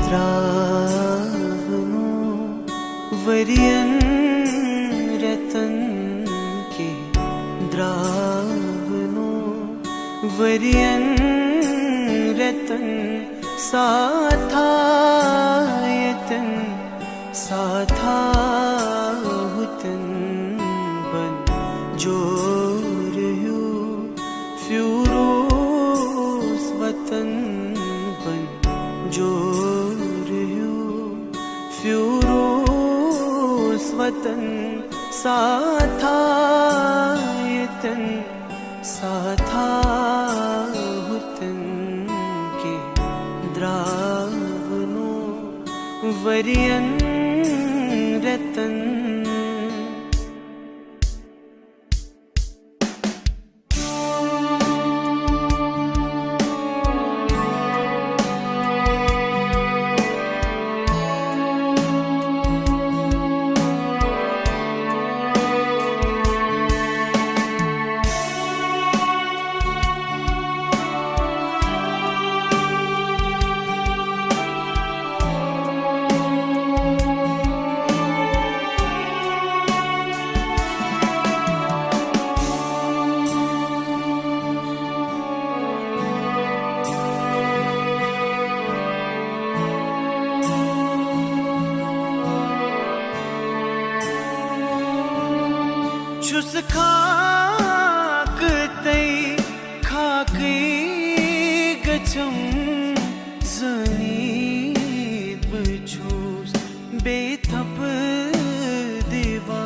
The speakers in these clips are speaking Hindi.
द्रावनो वरियन रतन के द्रावनो वरियन रतन साथायतन साथाहुतन बन जोरयु फ्यूरोस वतन बन जोरयु फ्यूरोस वतन साथायतन साथाहुतन के द्रावनो वरियन रतन छुस खाक तै खाकी गचम जनीत बचूस बेथप दिवा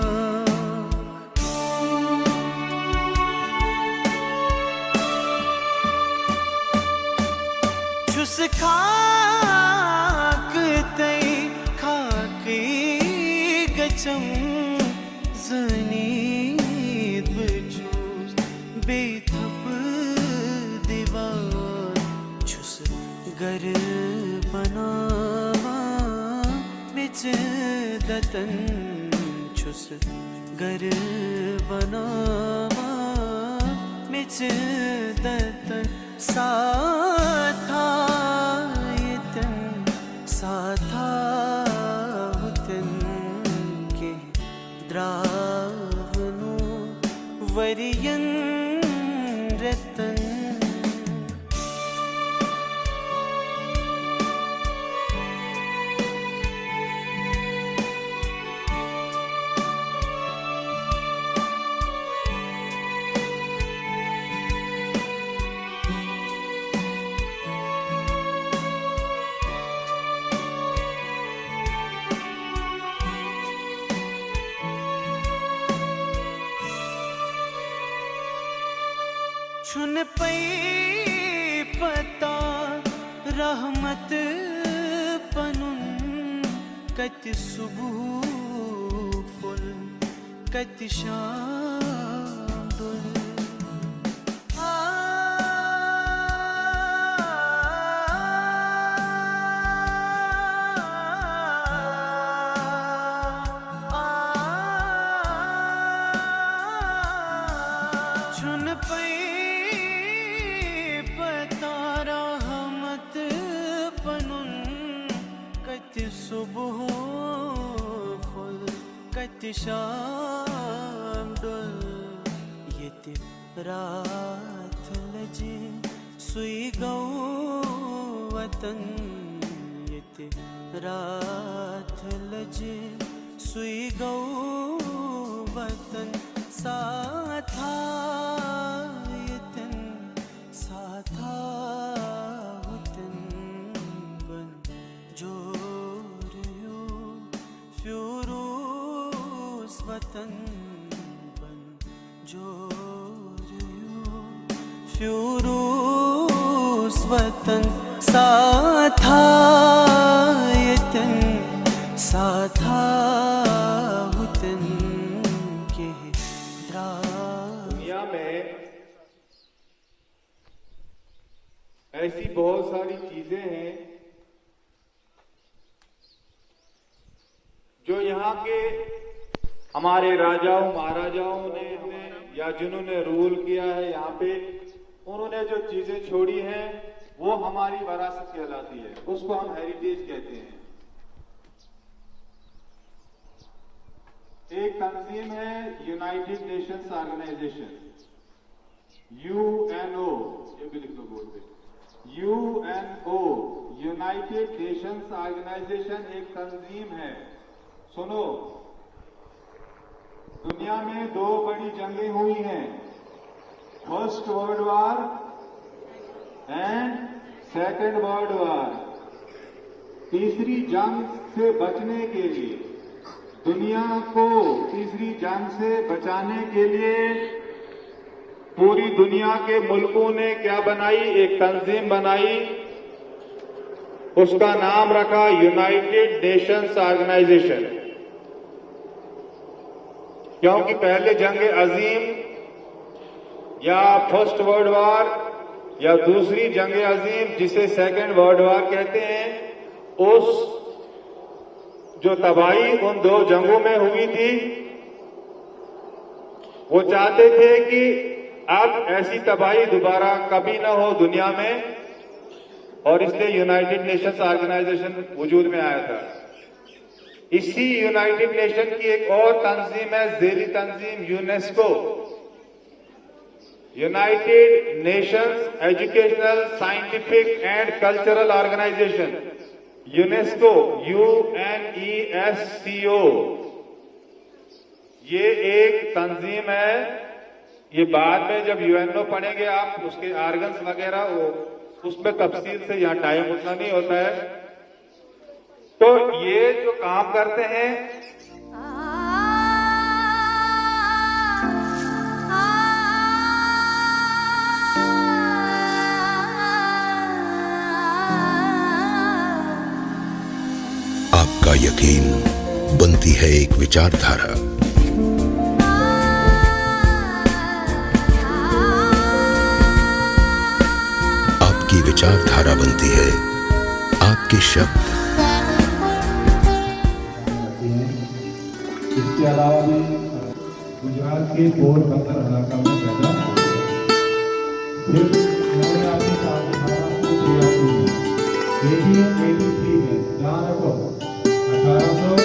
छुस खाक तै खाकी गचम जनीत बचूस बेथप दीवार छुस गर बनावा बिच दतन छुस गर बनावा बिच दतन साथायतन साथाहुतन के द्रावनो वरियन रतन छुन पई पता रहमत पनुन कति सुबह फुल कति शाम दुल छुन पई सुबह फुल कति शाम दुल ये रात लजे सुई गौ वतन ये रात लजे सुई गौ वतन साथायतन साथाहुतन बन जो फ्यूरोस वतन बन जोरयु फ्यूरोस वतन साथायतन साथाहुतन के दुनिया में ऐसी बहुत सारी चीजें हैं जो यहाँ के हमारे राजाओं महाराजाओं ने या जिन्होंने रूल किया है यहाँ पे, उन्होंने जो चीजें छोड़ी हैं वो हमारी विरासत कहलाती है, उसको हम हेरिटेज कहते हैं। एक तंजीम है यूनाइटेड नेशंस ऑर्गेनाइजेशन, यूएनओ, ये भी लिख लो बोर्ड पे, यूएनओ, यूनाइटेड नेशंस ऑर्गेनाइजेशन एक तंजीम है। सुनो, दुनिया में 2 बड़ी जंगें हुई हैं, first world war and second world war. तीसरी जंग से बचने के लिए, दुनिया को तीसरी जंग से बचाने के लिए पूरी दुनिया के मुल्कों ने क्या बनाई, एक तंजीम बनाई, उसका नाम रखा यूनाइटेड नेशंस ऑर्गेनाइजेशन। क्योंकि पहले जंग अजीम या फर्स्ट वर्ल्ड वॉर या दूसरी जंग अजीम जिसे सेकेंड वर्ल्ड वॉर कहते हैं, उस जो तबाही उन 2 जंगों में हुई थी, वो चाहते थे कि अब ऐसी तबाही दोबारा कभी ना हो दुनिया में, और इसलिए यूनाइटेड नेशंस ऑर्गेनाइजेशन वजूद में आया था। इसी यूनाइटेड नेशन की एक और तंजीम है, ज़ेली तंजीम UNESCO, United Nations Educational Scientific and Cultural Organization, UNESCO, UNESCO। ये एक तंजीम है, ये बाद में जब यूएनओ पढ़ेंगे आप, उसके आर्गन्स वगैरह, वो उसमें तफसील से यहाँ टाइम उतना नहीं होता है। तो ये जो काम करते हैं, आपका यकीन बनती है एक विचारधारा, आपकी विचारधारा बनती है आपके शब्द। इसके अलावा भी गुजरात के पोरबंदर इलाका में पैदा हुए। फिर उन्होंने अपनी साधना को किया थी 1883 में, ध्यान रखो 1883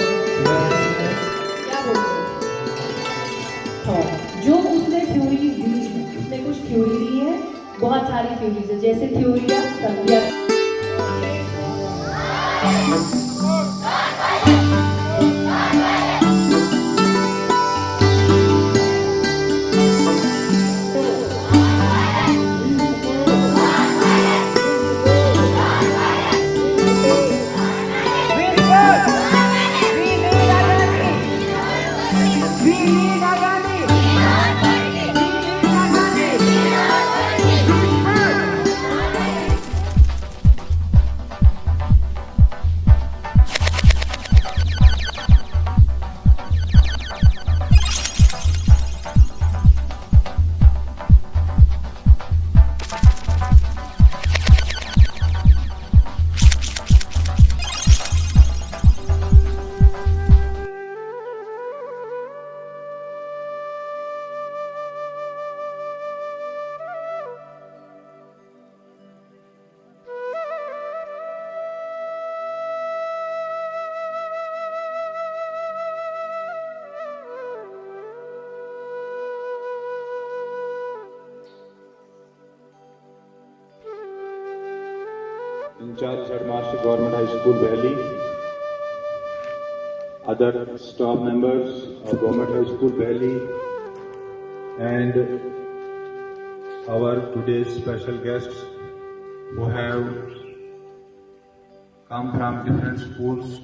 जो उसने थ्योरीज दी है, उसने कुछ थ्योरी दी है, बहुत सारी थ्योरीज है, जैसे थ्योरी ऑफ संज्ञा। Incharge Headmaster Government High School Delhi, other staff members of Government High School Delhi, and our today's special guests who have come from different schools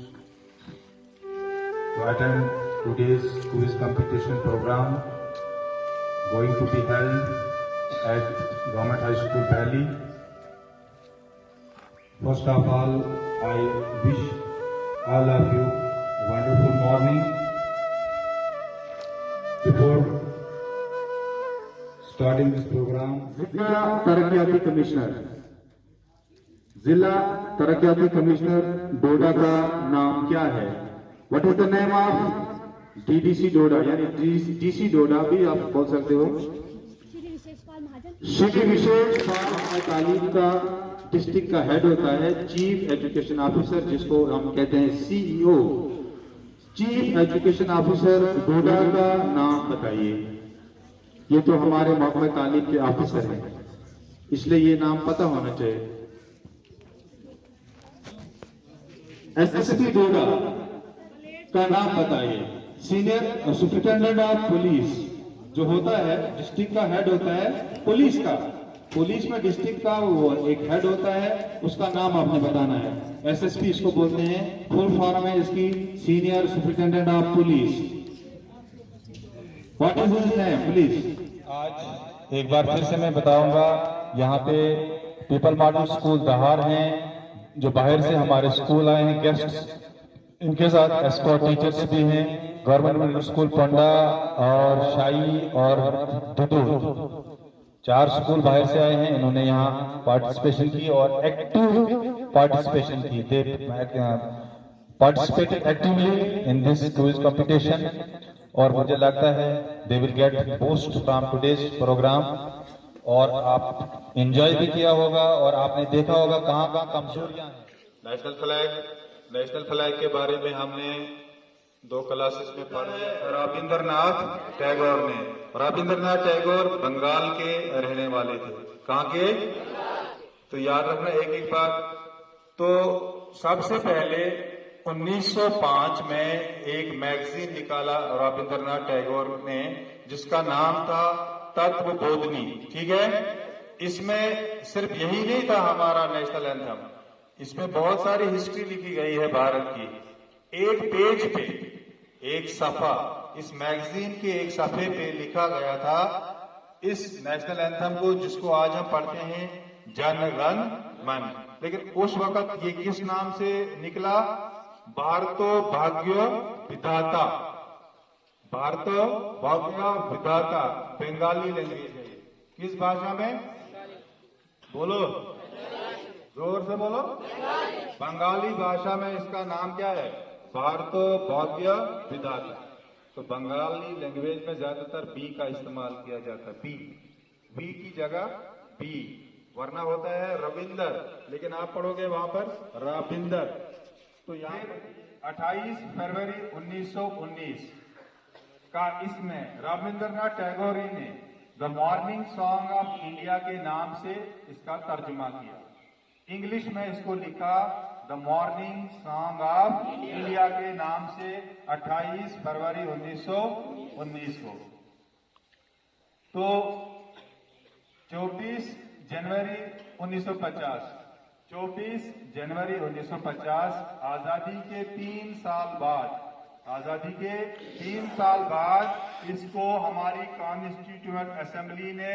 to attend today's quiz competition program going to be held at Government High School Delhi. First of all, I wish all of you a wonderful morning. Before starting this program, जिला तरक्याती कमिश्नर डोडा का नाम क्या है? What is the name of DDC डोडा, यानी DC डोडा भी आप बोल सकते हो। श्री विशेष पाल तालीम का डिस्ट्रिक्ट का हेड होता है चीफ एजुकेशन ऑफिसर, जिसको हम कहते हैं CEO। चीफ एजुकेशन ऑफिसर डोडा का नाम बताइए। ये तो हमारे महकमा तालीम के ऑफिसर हैं, इसलिए ये नाम पता होना चाहिए। SSP डोडा का नाम बताइए। सीनियर सुपरिटेंडेंट ऑफ पुलिस जो होता है, डिस्ट्रिक्ट का हेड होता है पुलिस का, पुलिस में डिस्ट्रिक्ट का वो एक हेड होता है, उसका नाम आपने बताना है। SSP इसको बोलते हैं, फुल फॉर्म है इसकी senior superintendent of police. What is his name please? आज एक बार फिर से मैं बताऊंगा, यहाँ पे पीपल मॉडल स्कूल दहार हैं, जो बाहर से हमारे स्कूल आए हैं गेस्ट, इनके साथ एस्कॉर्ट टीचर्स भी हैं। गवर्नमेंट मिडिल स्कूल पंडा और शाही और दुदू, 4 स्कूल बाहर से आए हैं। इन्होंने यहाँ पार्टिसिपेशन की और एक्टिव पार्टिसिपेशन की। They participated actively in this quiz competition और मुझे लगता है they will get boost from today's programme. और आप एंजॉय भी किया होगा और आपने देखा होगा कहाँ कहाँ कमजोरियां हैं। नेशनल फ्लैग के बारे में हमने 2 क्लासेस में पढ़ा। रविंद्रनाथ टैगोर ने, रविंद्रनाथ टैगोर बंगाल के रहने वाले थे। कहाँ के? तो याद रखना एक एक बात। तो सबसे पहले 1905 में एक मैगजीन निकाला रविंद्रनाथ टैगोर ने, जिसका नाम था तत्वबोधिनी। ठीक है, इसमें सिर्फ यही नहीं था हमारा नेशनल एंथम, इसमें बहुत सारी हिस्ट्री लिखी गई है भारत की। एक पेज पे, एक सफा, इस मैगजीन के एक सफे पे लिखा गया था इस नेशनल एंथम को, जिसको आज हम पढ़ते हैं जन गण मन। लेकिन उस वक्त ये किस नाम से निकला? भारतो भाग्य विधाता, भारतो भाग्य विधाता बंगाली लैंग्वेज है। किस भाषा में? बोलो, जोर से बोलो। बंगाली भाषा में इसका नाम क्या है? भारतो भाग्य विधाता। तो बंगाली लैंग्वेज में ज्यादातर बी का इस्तेमाल किया जाता है। बी की जगह बी, वरना होता है रविंदर, लेकिन आप पढ़ोगे वहां पर रविंदर। तो यहाँ 28 फरवरी 1919 का इसमें रविंद्रनाथ टैगोर ने the morning song of India के नाम से इसका तर्जुमा किया। इंग्लिश में इसको लिखा the morning song of India के नाम से 28 फरवरी 1919 को। तो 24 जनवरी 1950, 24 जनवरी 1950 आजादी के 3 साल बाद, आजादी के 3 साल बाद इसको हमारी कॉन्स्टिट्यूएंट असेंबली ने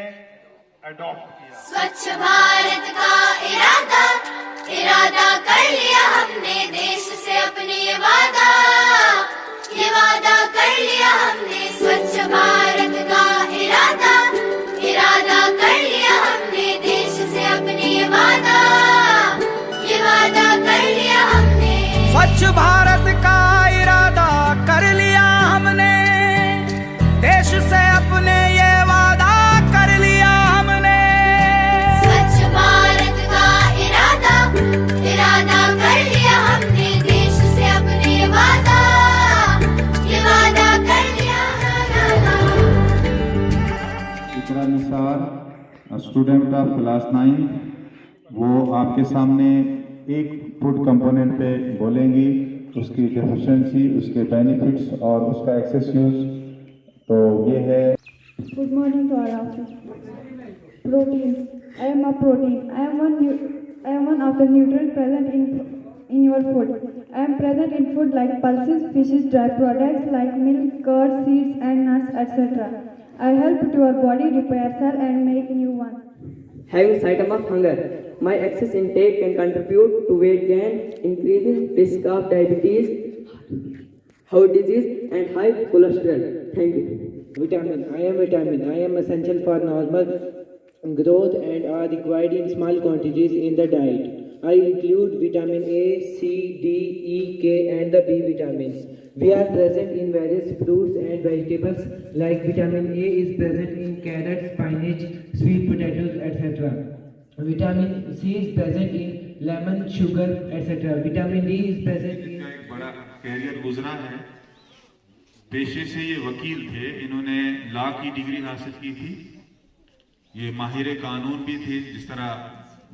अडॉप्ट किया। स्वच्छ भारत का इरादा कर लिया हमने, देश से अपने ये वादा कर लिया हमने। स्वच्छ भारत का इरादा कर लिया हमने, देश से अपने ये वादा कर लिया हमने। स्वच्छ भारत का इरादा कर लिया हमने, देश से अपने ये वादा कर लिया हमने। स्वच्छ भारत का इरादा कर लिया हमने, देश से अपने ये वादा कर लिया। इकरा निसार, स्टूडेंट ऑफ क्लास 9, वो आपके सामने एक फूड कंपोनेंट पे बोलेंगी, उसकी डेफिशिएंसी, उसके बेनिफिट्स और उसका एक्सेस यूज। तो ये है। Good morning to all of you. Protein. I am a protein. I am one of the nutrients present in your food. I am present in food like pulses, fishes, dry products like milk, curd, seeds, and nuts, etc. I help to your body repair cell and make new ones. Having symptom of hunger. My excess intake can contribute to weight gain, increasing risk of diabetes, heart disease, and high cholesterol. Thank you. Vitamin. I am essential for normal growth and are required in small quantities in the diet. I include vitamin A, C, D, E, K, and the B vitamins. We are present in various fruits and vegetables. Like vitamin A is present in carrots, spinach, sweet potatoes, etc. Vitamin C is present in lemon, sugar, etc. Vitamin D is present in. इनका एक बड़ा कैरियर गुजरा है। पेशे से ये वकील थे, इन्होंने लॉ की डिग्री हासिल की थी। ये माहिर कानून भी थे, जिस तरह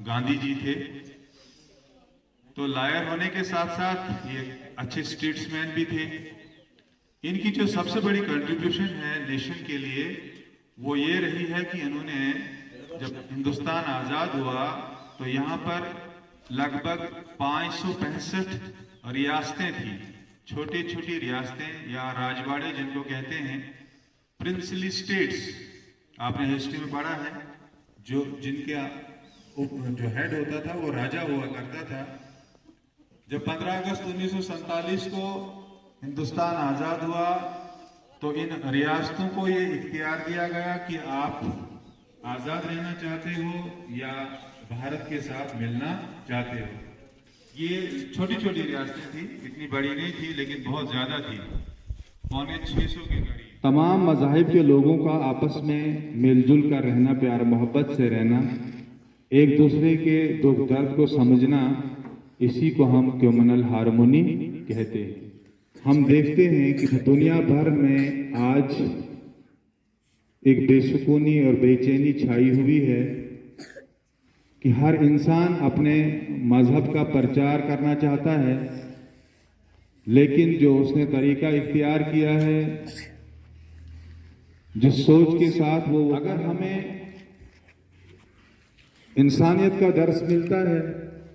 गांधी जी थे। तो लॉयर होने के साथ साथ ये अच्छे स्टेट्समैन भी थे। इनकी जो सबसे बड़ी कंट्रीब्यूशन है नेशन के लिए वो ये रही है कि इन्होंने जब हिंदुस्तान आज़ाद हुआ तो यहाँ पर लगभग 565 रियासतें थी, छोटी छोटी रियासतें या राजवाड़े जिनको कहते हैं, प्रिंसली स्टेट्स। आपने हिस्ट्री में पढ़ा है, जो जिनका जो हेड होता था वो राजा हुआ करता था। जब 15 अगस्त 1947 को हिंदुस्तान आज़ाद हुआ तो इन रियासतों को ये इख्तियार दिया गया कि आप आज़ाद रहना चाहते हो या भारत के साथ मिलना चाहते हो। ये छोटी छोटी रियासतें थी, इतनी बड़ी नहीं थी लेकिन बहुत ज़्यादा थी, 650 के करीब। तमाम मज़ाहिब के लोगों का आपस में मिलजुल कर रहना, प्यार मोहब्बत से रहना, एक दूसरे के दुख दर्द को समझना, इसी को हम कम्युनल हारमोनी कहते हैं। हम देखते हैं कि दुनिया भर में आज एक बेसुकूनी और बेचैनी छाई हुई है कि हर इंसान अपने मजहब का प्रचार करना चाहता है, लेकिन जो उसने तरीका इख्तियार किया है, जिस सोच के साथ वो, अगर हमें इंसानियत का दर्स मिलता है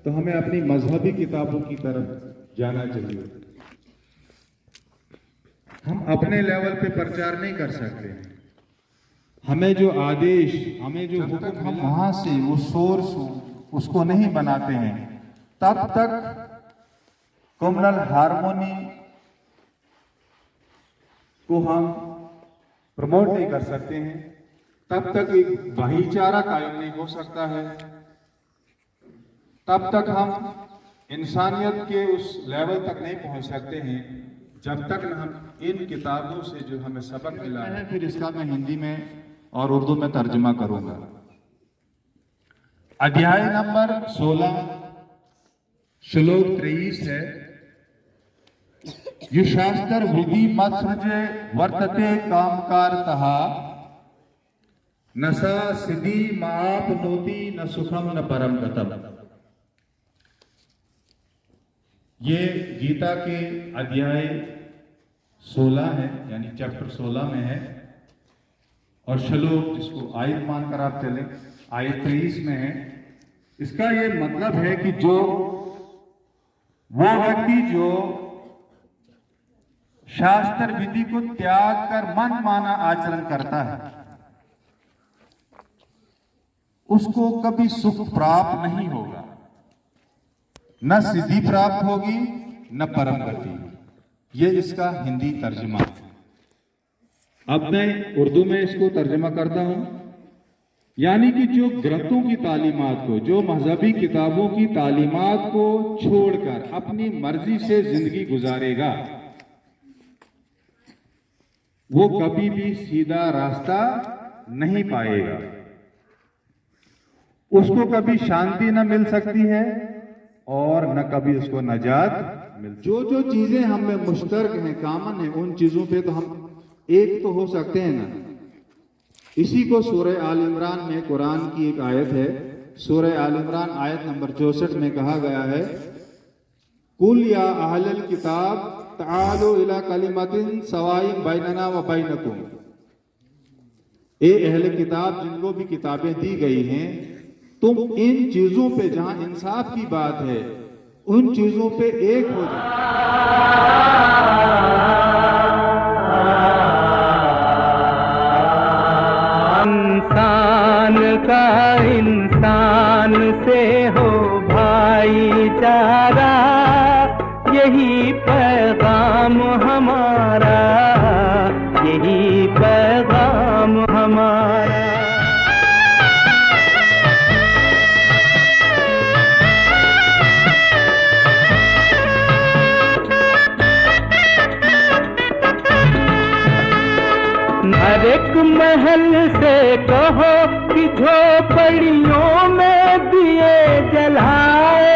तो हमें अपनी मजहबी किताबों की तरफ जाना चाहिए। हम अपने लेवल पे प्रचार नहीं कर सकते। हमें जो आदेश, हमें जो हुक्म, हम वहां से वो सोर्स उसको नहीं बनाते हैं, तब तक कम्युनल हारमोनी को हम प्रमोट नहीं कर सकते हैं, तब तक एक भाईचारा कायम नहीं हो सकता है, तब तक हम इंसानियत के उस लेवल तक नहीं पहुंच सकते हैं जब तक न हम इन किताबों से जो हमें सबक मिला है। फिर इसका मैं हिंदी में और उर्दू में तर्जुमा करूंगा। अध्याय नंबर 16 श्लोक 23 है, युशास्त्र विधि मत सृजे वर्तते कामकार तहा, न सा सिद्धि माप नोति न सुखम न परम गतम। ये गीता के अध्याय 16 है, यानी चैप्टर 16 में है, और श्लोक जिसको आयत मानकर आप चले आयत 23 में है। इसका ये मतलब है कि जो वो व्यक्ति जो शास्त्र विधि को त्याग कर मन माना आचरण करता है, उसको कभी सुख प्राप्त नहीं होगा, न सिद्धि प्राप्त होगी न परम गति। ये इसका हिंदी तर्जुमा है। अब मैं उर्दू में इसको तर्जुमा करता हूं, यानी कि जो ग्रंथों की तालीमात को, जो मजहबी किताबों की तालीमात को छोड़कर अपनी मर्जी से जिंदगी गुजारेगा, वो कभी भी सीधा रास्ता नहीं पाएगा। उसको कभी शांति न मिल सकती है और न कभी उसको नजात मिल। जो जो चीजें हम में मुश्तरक हैं, कामन है, उन चीजों पे तो हम एक तो हो सकते हैं ना। इसी को सूरह आल इमरान में कुरान की एक आयत है, सूरह आल इमरान आयत नंबर 64 में कहा गया है, कुल या अहलल किताब तालू इला कलिमतिन सवाइन बैनना व बैनकुम। ए अहले किताब, जिनको भी किताबें दी गई हैं, तुम इन चीजों पे जहां इंसाफ की बात है उन चीजों पे एक हो जाओ। इंसान का इंसान से हो भाईचारा, यही पैगाम हमारा, यही पैगाम हमारा। हर एक महल से कहो कि झोपड़ियों में दिए जलाए,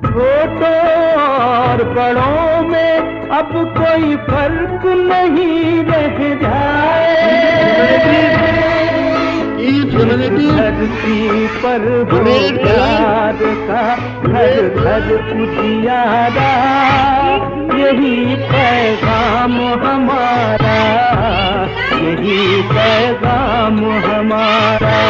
छोटों और बड़ों में अब कोई फर्क नहीं रह जाए। धरती पर हो प्यार का घर घर उजियारा, यही पैगाम हमारा, यही पैगाम हमारा।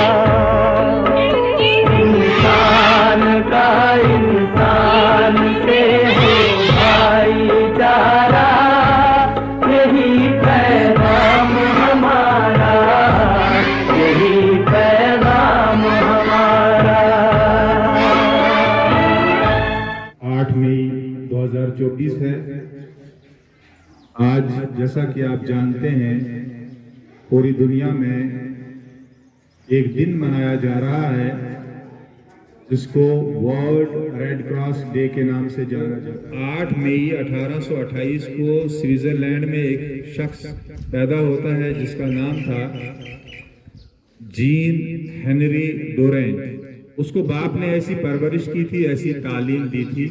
इंसान का इंसान से हो भाईचारा, यही पैगाम हमारा, यही पैगाम हमारा। 8 मई 2024 है। आज जैसा कि आप जानते हैं पूरी दुनिया में एक दिन मनाया जा रहा है जिसको वर्ल्ड रेड क्रॉस डे के नाम से जाना जाता है। 8 मई 1828 को स्विट्जरलैंड में एक शख्स पैदा होता है जिसका नाम था जीन हेनरी डोरेंट। उसको बाप ने ऐसी परवरिश की थी, ऐसी तालीम दी थी,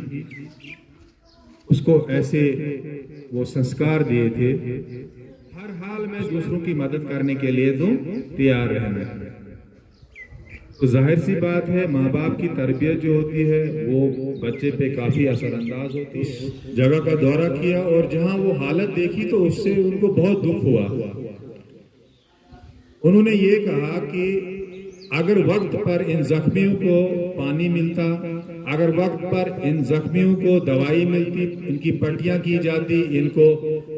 उसको ऐसे वो संस्कार दिए थे, हर हाल में दूसरों की मदद करने के लिए तुम तैयार रहना। तो जाहिर सी बात है माँ बाप की तरबियत जो होती है वो बच्चे पे काफी असरअंदाज होती है। जगह का दौरा किया और जहां वो हालत देखी तो उससे उनको बहुत दुख हुआ। उन्होंने ये कहा कि अगर वक्त पर इन जख्मियों को पानी मिलता, अगर वक्त पर इन जख्मियों को दवाई मिलती, इनकी पट्टियां की जाती, इनको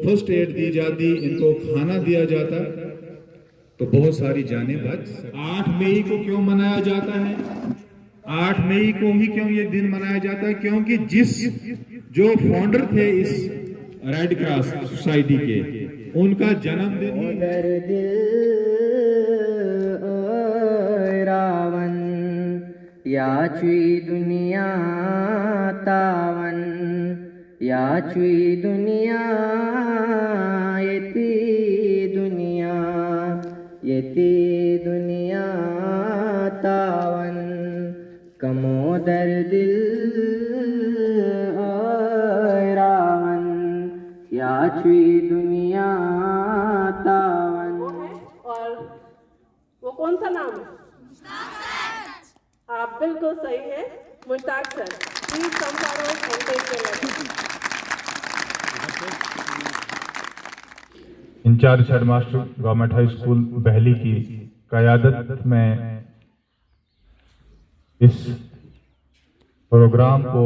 फर्स्ट एड दी जाती, इनको खाना दिया जाता, तो बहुत सारी जानें बच। 8 मई को क्यों मनाया जाता है? 8 मई को ही क्यों ये दिन मनाया जाता है? क्योंकि जो फाउंडर थे इस रेड क्रॉस सोसाइटी के, उनका जन्मदिन रावण याचुई दुनिया तावन, याचुई दुनिया येती दुनिया, येती दुनिया तावन, कमोदर दिल रावण याचुई दुनिया तावन। और वो कौन सा नाम है? आप बिल्कुल सही है, Mushtaq sir. Please come forward and take your lesson. Incharge headmaster government high school Bahli की क़यादत में इस प्रोग्राम को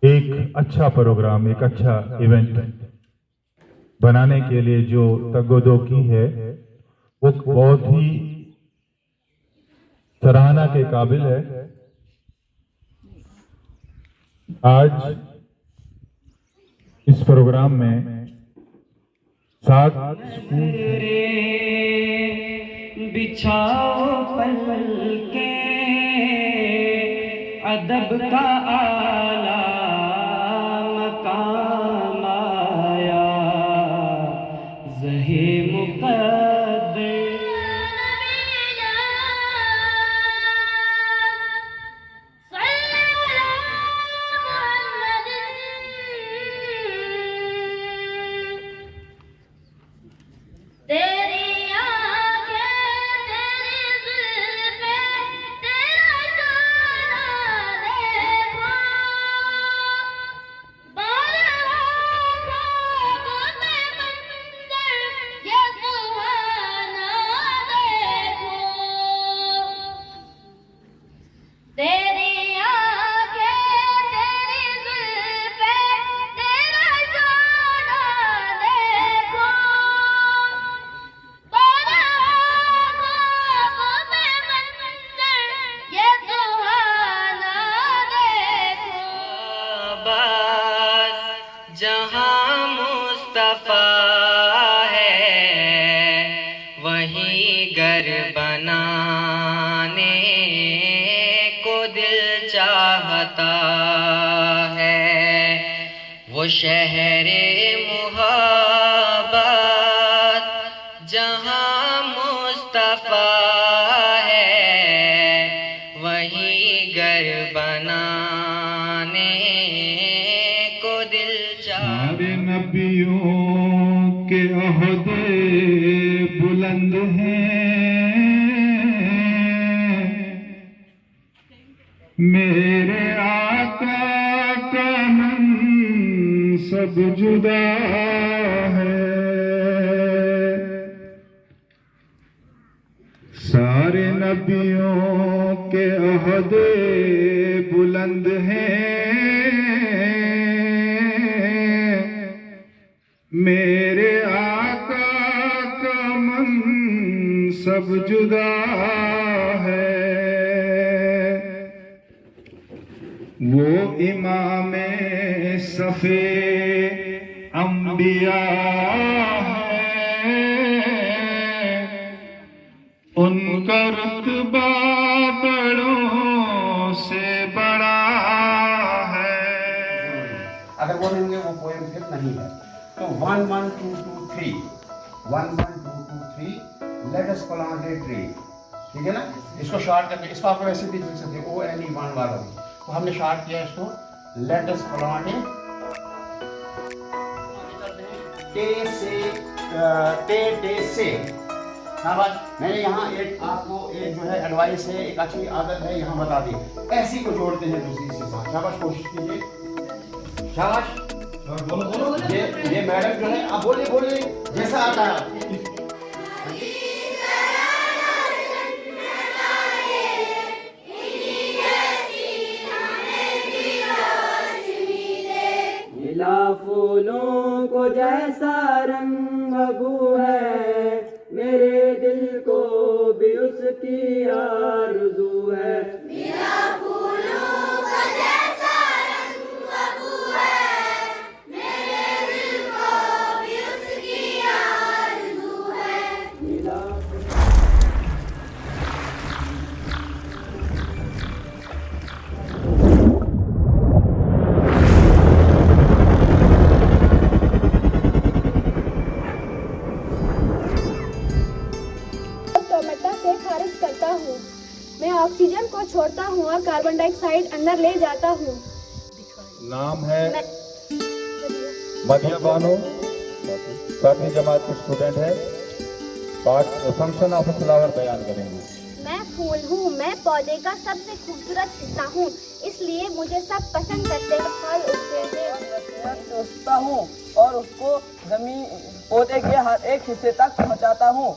एक अच्छा प्रोग्राम, एक अच्छा इवेंट बनाने के लिए जो तगोदो की है वो बहुत ही सराहना के काबिल है। आज इस प्रोग्राम में 7 स्कूल बिछाओ पल पल के अदब का आला मकाम आया, ज़हे मुक़द्दर जहाँ मुस्तफा है वहीं घर बनाने को दिल चाहता है। वो शहरे मुहब्बत जहाँ मुस्तफा घर बनाने को दिल सारे नबियों के ओहदे बुलंद हैं, मेरे आका का सब जुदा है। सारे नबियों के ओहदे बुलंद हैं, मेरे आका का सब जुदा है। वो इमाम सफ़े अंबिया है, उनका रुतबा बड़ों से बड़ा है। अगर बोलेंगे वो पोएम फिर नहीं है तो 1 1 2 2 3 1 1 2 2 3 let us plant a tree, ठीक है ना। इसको शॉर्ट करके इसको आप वैसे भी लिख सकते हो ONE 1 वाला भी, तो हमने शॉर्ट किया इसको लेट अस प्लांट ए टे से। शाबाश, मैंने यहाँ एक आपको एक जो है एडवाइस है, एक अच्छी आदत है यहाँ बता दी, ऐसी को जोड़ते हैं दूसरी के साथ। शाबाश, कोशिश कीजिए। शाबाश, ये मैडम जो है आप बोलिए जैसा आता है आपको। नीला फूलों को जैसा रंग अबू है, मेरे दिल को भी उसकी आरज़ू है। नीला फूलों का जैसा रंग अबू है, मेरे दिल को भी उसकी आरज़ू है। नीला से खारिज करता हूँ, मैं ऑक्सीजन को छोड़ता हूँ और कार्बन डाइऑक्साइड अंदर ले जाता हूँ। नाम है मदिया बानो, 7वीं जमात की स्टूडेंट है। फंक्शन ऑफ फ्लावर बयान करेंगे। मैं फूल हूँ, मैं पौधे का सबसे खूबसूरत हिस्सा हूँ, इसलिए मुझे सब पसंद करते हैं। फल उगते हैं, सोचता हूँ और उसको जमीन पौधे के हर एक हिस्से तक पहुँचाता हूँ।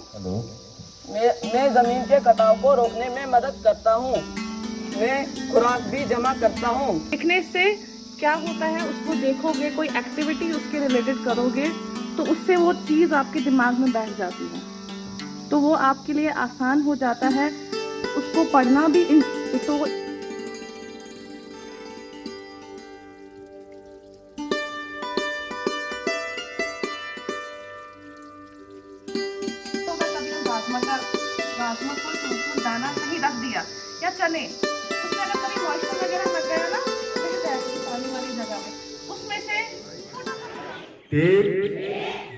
मैं जमीन के कटाव को रोकने में मदद करता हूँ। मैं खुराक भी जमा करता हूँ। देखने से क्या होता है, उसको देखोगे, कोई एक्टिविटी उसके रिलेटेड करोगे तो उससे वो चीज़ आपके दिमाग में बैठ जाती है, तो वो आपके लिए आसान हो जाता है उसको पढ़ना भी। तो बासमत को दाना कहीं रख दिया या चने, उसमें अगर कभी मॉइस्चर वगैरह लग गया ना पानी वाली जगह में, उसमें से Take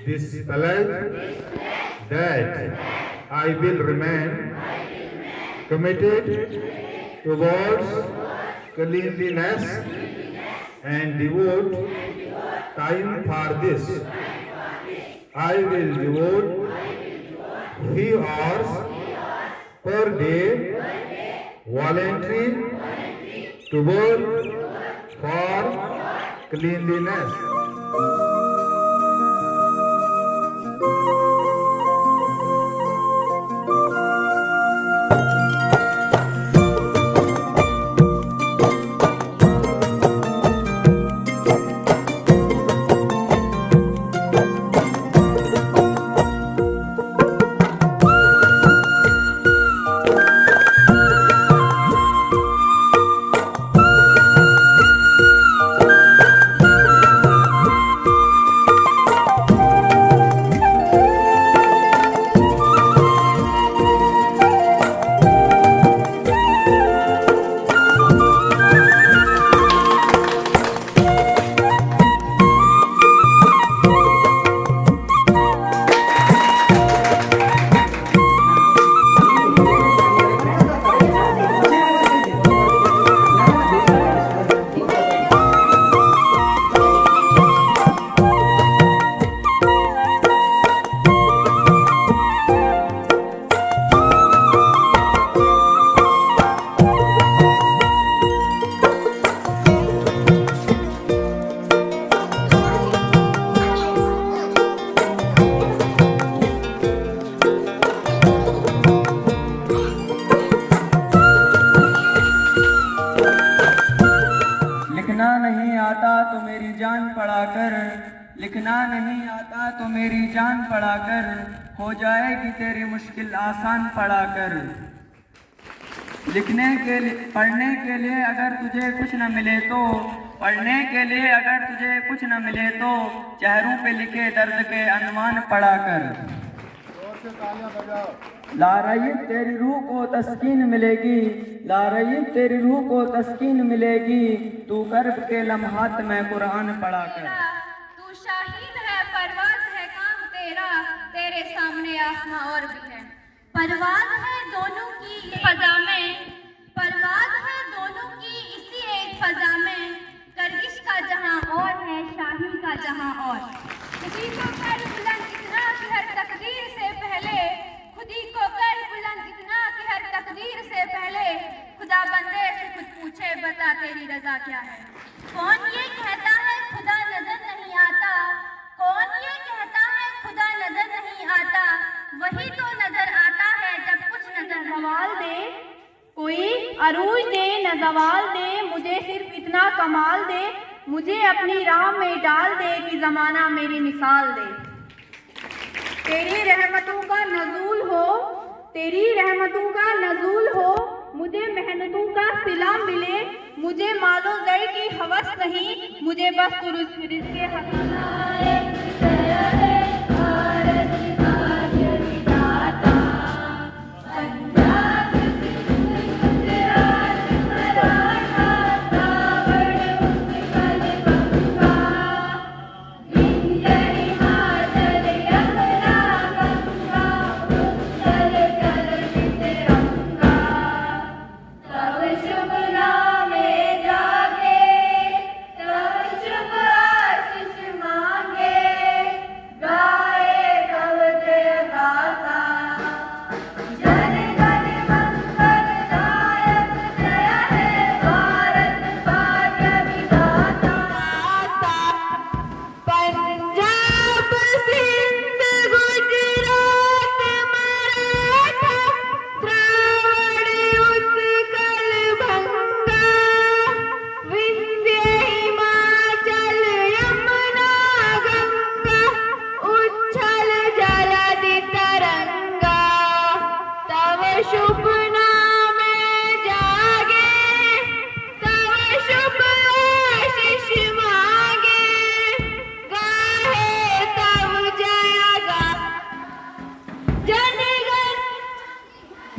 this pledge that I will remain committed towards cleanliness and devote time for this. I will devote few hours per day volunteering to work for cleanliness. कर, लिखना नहीं आता तो मेरी जान पढ़ा कर, हो जाएगी तेरी मुश्किल आसान पढ़ा कर। पढ़ने के लिए अगर तुझे कुछ न मिले तो, पढ़ने के लिए अगर तुझे कुछ न मिले तो, चेहरों पे लिखे दर्द के अनुमान पढ़ा कर। लारयब तेरी रूह को तस्कीन मिलेगी, लारयब तेरी रूह को तस्कीन मिलेगी, तू कर्ब के लम्हात में कुरान पढ़ा कर। तू शाहीन है, परवाज़ है काम तेरा, तेरे सामने आसमां और भी है। परवाज़ है दोनों की फजा में, परवाज़ है दोनों की इसी एक फजा में, गर्दिश का जहां और है, शाही का जहां और। खुदी को कर बुलंद इतना कि हर तकदीर से पहले, खुदी को कर बुलंद इतना कि हर तकदीर से पहले, खुदा बंदे से खुद पूछे बता तेरी रजा क्या है। कौन ये कहता है खुदा नजर नहीं आता, कौन ये कहता है खुदा नजर नहीं आता, वही तो नजर आता है जब कुछ नजर सवाल दे, कोई अरूज दे न जवाल दे, मुझे सिर्फ इतना कमाल दे, मुझे अपनी राह में डाल दे कि जमाना मेरी मिसाल दे। तेरी रहमतों का नज़ूल हो, तेरी रहमतों का नज़ूल हो, मुझे मेहनतों का सिला मिले, मुझे मालो ज़र की हवस नहीं, मुझे बस तू रिज़्क़ के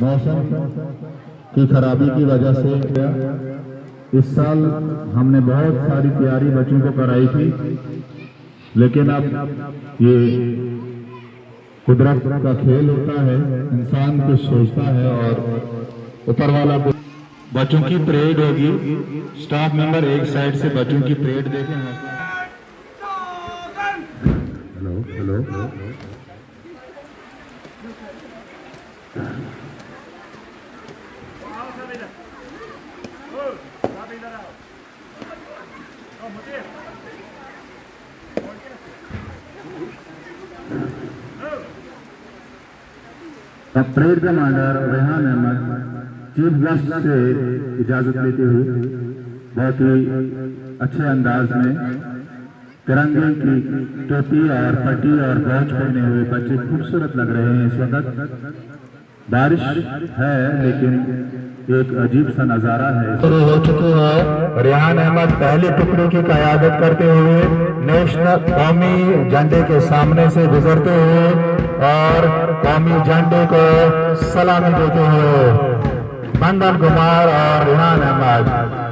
मौसम की खराबी की वजह से इस साल हमने बहुत सारी तैयारी बच्चों को कराई थी, लेकिन अब ये कुदरत का खेल होता है, इंसान कुछ सोचता है और ऊपर वाला कुछ। बच्चों की परेड होगी, स्टाफ मेंबर एक साइड से बच्चों की परेड देखें। Hello hello parade commander Rehan Ahmed chief guest से इजाजत लेते हुए बहुत ही अच्छे अंदाज में तिरंगे की टोपी और पट्टी और ब्रॉच पहने हुए बच्चे खूबसूरत लग रहे हैं। इस वक्त बारिश है लेकिन एक अजीब सा नजारा है। शुरू हो चुकी है। रेहान अहमद पहली टुकड़ी की क़यादत करते हुए नेशनल कौमी झंडे के सामने से गुजरते हुए और कौमी झंडे को सलामी देते हुए बंदन कुमार और रेहान अहमद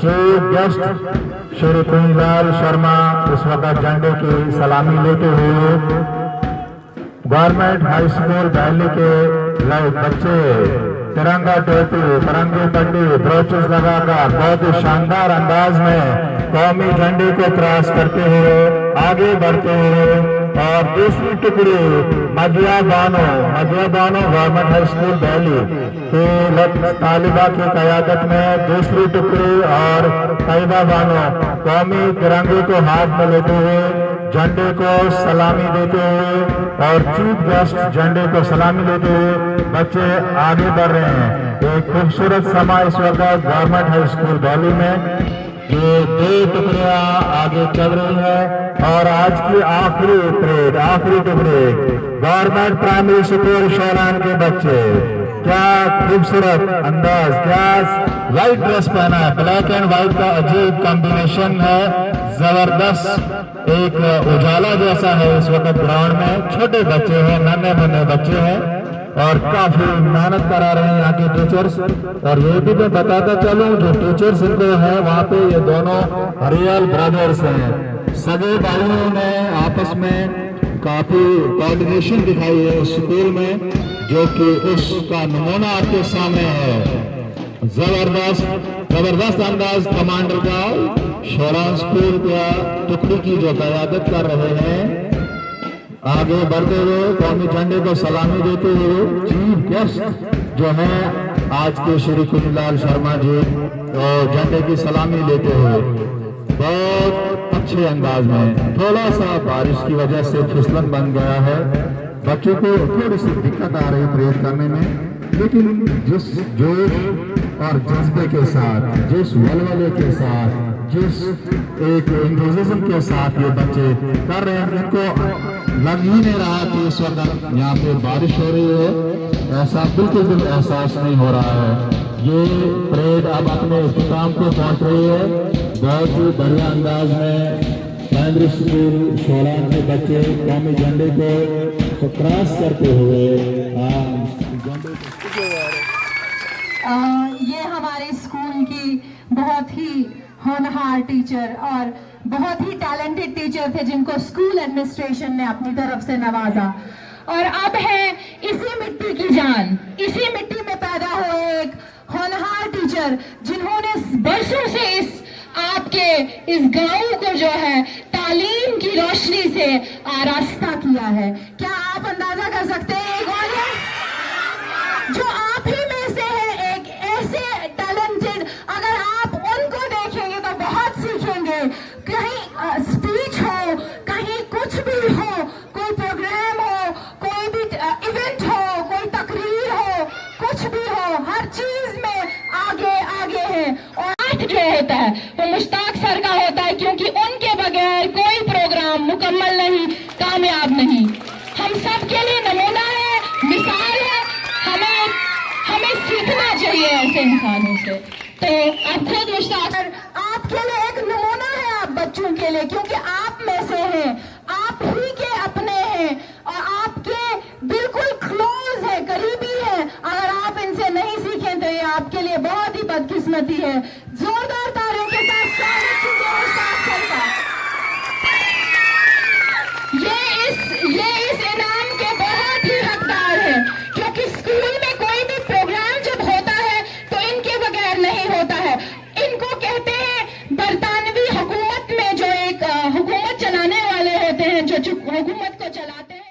चीफ गेस्ट श्री कुंजलाल शर्मा इस वक्त झंडे की सलामी लेते हुए गवर्नमेंट हाई स्कूल दिल्ली के बच्चे तिरंगा टोपी तिरंगे पट्टी ब्रोचेस लगाकर बहुत ही शानदार अंदाज में कौमी झंडे को क्रॉस करते हुए आगे बढ़ते हुए और दूसरी टुकड़ी Madiya Bano government high school Delhi की तालिबा की क़यादत में दूसरी टुकड़ी और तैयबा बानो कौमी तिरंगे को हाथ में लेते हुए झंडे को सलामी देते हुए और चीफ गेस्ट झंडे को सलामी देते हुए बच्चे आगे बढ़ रहे हैं। एक खूबसूरत समा इस वक्त गवर्नमेंट हाई स्कूल दिल्ली में ये 2 टुकड़ियां आगे चल रही हैं और आज की आखिरी परेड, आखिरी टुकड़े गवर्नमेंट प्राइमरी स्कूल शोलान के बच्चे, क्या खूबसूरत अंदाज, क्या व्हाइट ड्रेस पहना है, ब्लैक एंड व्हाइट का अजीब कॉम्बिनेशन है, जबरदस्त एक उजाला जैसा है इस वक्त ग्राउंड में। छोटे बच्चे हैं, नन्हे मुन्ने बच्चे हैं और काफी मेहनत करा रहे हैं यहाँ के टीचर्स। और ये भी मैं बताता चलूं, जो टीचर्स इनको है वहाँ पे ये दोनों रियल ब्रदर्स हैं, सगे भाइयों ने आपस में काफी कोऑर्डिनेशन दिखाई है उस स्कूल में, जो कि उसका नमूना आपके सामने है। जबरदस्त अंदाज कमांडर का शोलान स्कूल का टुकड़ी की जो क़यादत कर रहे हैं। आगे बढ़ते हुए कौमी झंडे को सलामी देते हुए चीफ गेस्ट जो है आज के श्री कुंजलाल शर्मा जी, और झंडे की सलामी लेते हुए बहुत अच्छे अंदाज में। थोड़ा सा बारिश की वजह से फिसलन बन गया है, बच्चों को थोड़ी सी दिक्कत आ रही परेड करने में, लेकिन जिस जोश और जज्बे के साथ, जिस वलवले के साथ, जिस एक इंतज़ाम के साथ ये बच्चे कर रहे हैं, इनको लग ही नहीं रहा कि इस वक्त यहाँ पे बारिश हो रही है, ऐसा बिल्कुल भी एहसास नहीं हो रहा है। ये परेड अब अपने इख्तिताम को पहुँच रही है। बहुत ही बढ़िया अंदाज में प्राइमरी स्कूल शोलान के बच्चे कौमी झंडे को क्रॉस करते हुए ये हमारे स्कूल की बहुत ही होनहार टीचर और बहुत ही टैलेंटेड टीचर थे, जिनको स्कूल एडमिनिस्ट्रेशन ने अपनी तरफ से नवाजा। और अब है इसी मिट्टी की जान, इसी मिट्टी में पैदा हुए एक होनहार टीचर, जिन्होंने बरसों से आपके इस गांव को जो है तालीम की रोशनी से आरास्ता किया है। क्या आप अंदाजा कर सकते हैं एक ऑडियंस जो आप ही में से है, एक ऐसे टैलेंटेड, अगर आप उनको देखेंगे तो बहुत सीखेंगे। कहीं स्पीच हो, कहीं कुछ भी हो, कोई प्रोग्राम हो, कोई भी इवेंट हो, कोई तकरीर हो, कुछ भी हो, हर चीज में आगे आगे है। और जो होता है वो मुश्ताक सर का होता है, क्योंकि उनके बगैर कोई प्रोग्राम मुकम्मल नहीं, कामयाब नहीं। हम सब के लिए नमूना है, मिसाल है, हमें सीखना चाहिए ऐसे इंसानों से। तो अब खुद मुश्ताक सर आपके लिए एक नमूना है, आप बच्चों के लिए, क्योंकि आप में से हैं, आप ही के अपने हैं और आपके बिल्कुल क्लोज है, करीबी है। अगर आप इनसे नहीं सीखें तो ये आपके लिए बहुत ही बदकिस्मती है। जोरदार तालियों के साथ स्वागत कीजिए मुश्ताक सर का। ये इस इनाम के बहुत ही हकदार है, क्योंकि स्कूल में कोई भी प्रोग्राम जब होता है तो इनके बगैर नहीं होता है। इनको कहते हैं बरतानवी हुकूमत में जो एक हुकूमत चलाने वाले होते हैं, जो हुकूमत को चलाते हैं।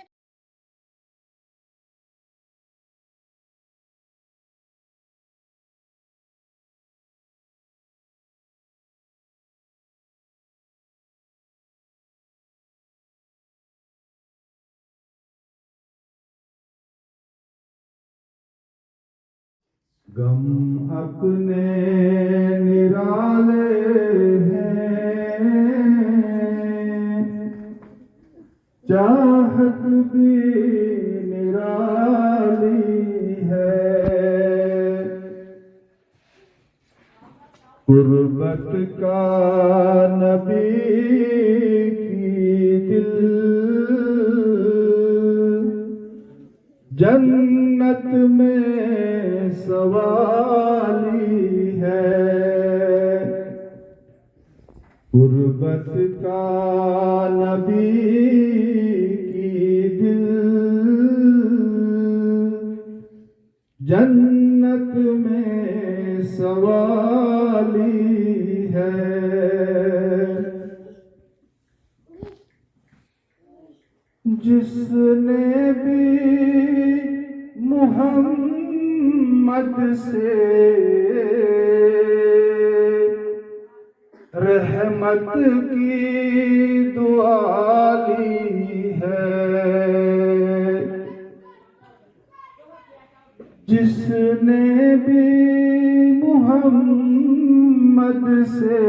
गम अपने निराले हैं, चाहत भी निराली है। गुर्बत का नबी की दिल जन्नत में सवाली है। गुर्बत का नबी की दिल जन्नत में सवाली है। जिसने भी मुहम्मद से रहमत की दुआ ली है, जिसने भी मुहम्मद से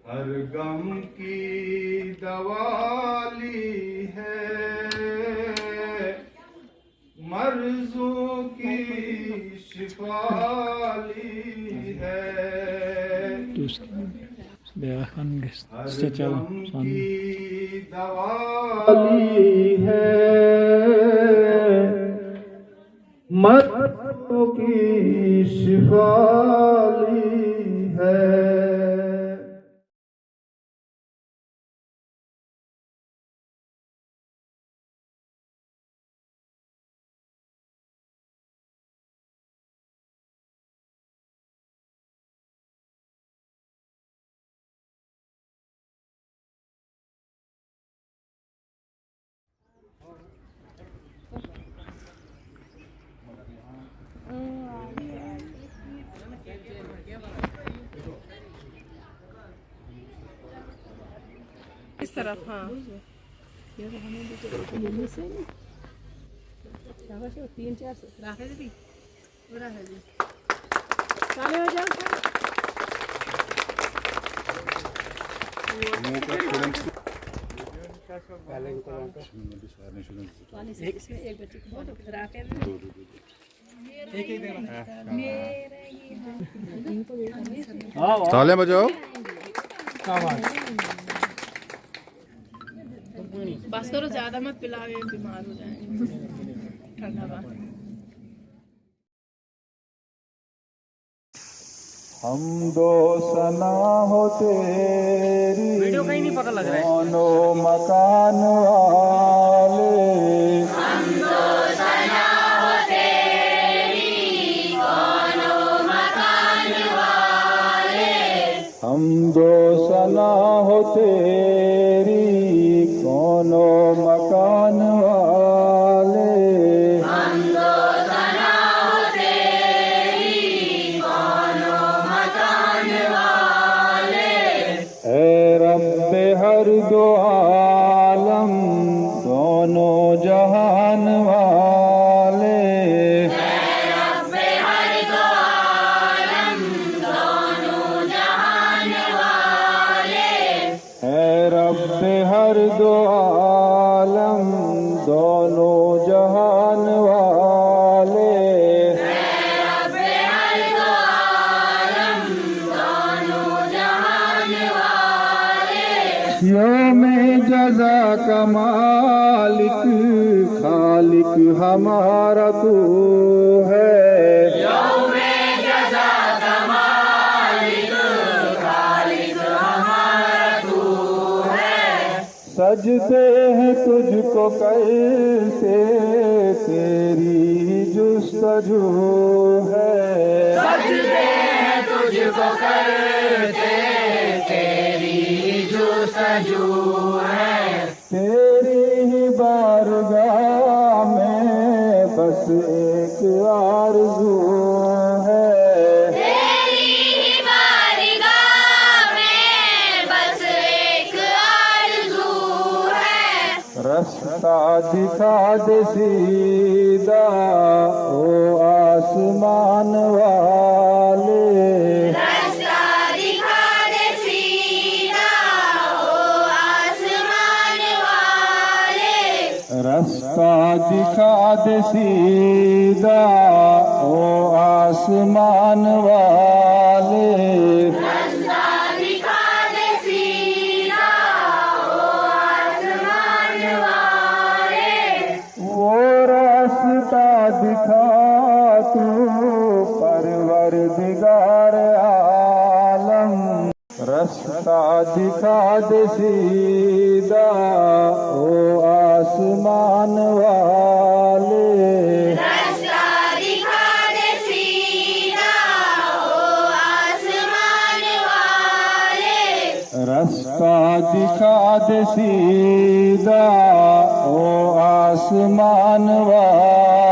हर गम की दवाली है, मर्जों की शिफाली है। हर गम की दवाली है, मर्जों की शिफाली है। इस तरफ, हाँ। तीन चार राखे जी चाले हो जाओ। एक बच्चे को राखे तालियां बजाओ। बस करो, ज्यादा मत पिलावे, बीमार हो जाएंगे। ठंडा पानी। हम दो सना हो तेरी, वीडियो कहीं नहीं पता लग रहा है। दोनों मकान वाले, हम दो सना हो तेरी, दोनों मकान वाले। हम दो सना हो तेरी, दोनों मकान वाले। हम दो सना हो तेरी, दोनों मकान वाले। ऐ रब्बे हर दो आलम, दोनों जहान वाले। ऐ रब्बे हर दो आलम, दोनों जहान वाले। ऐ रब्बे हर दो आलम, दोनों जहान वाले। ऐ रब्बे हर दो आलम, दोनों जहान वाले। यौमे जज़ा का मालिक खालिक हमारा तू है। यौमे जज़ा का मालिक खालिक हमारा तू है। सजदे हैं तुझको करते, तेरी जुस्तजू है। सजदे हैं तुझको करते, तेरी जुस्तजू है। तेरी ही बारगाह में बस एक आरज़ू है। तेरी ही बारगाह में बस एक आरज़ू है। रास्ता दिखा दे सीधा ओ आसमान वाले। रास्ता दिखा दे सीधा ओ आसमान वाले। रास्ता दिखा दे सीधा ओ आसमान वाले। रास्ता दिखा दे सीधा ओ आसमान वाले। वो रास्ता दिखा तू परवरदिगार आलम। रास्ता दिखा दे सीधा ओ आसमान वाले। रास्ता दिखा दे सीधा ओ आसमान वाले। रास्ता दिखा दे सीधा ओ आसमान वाले।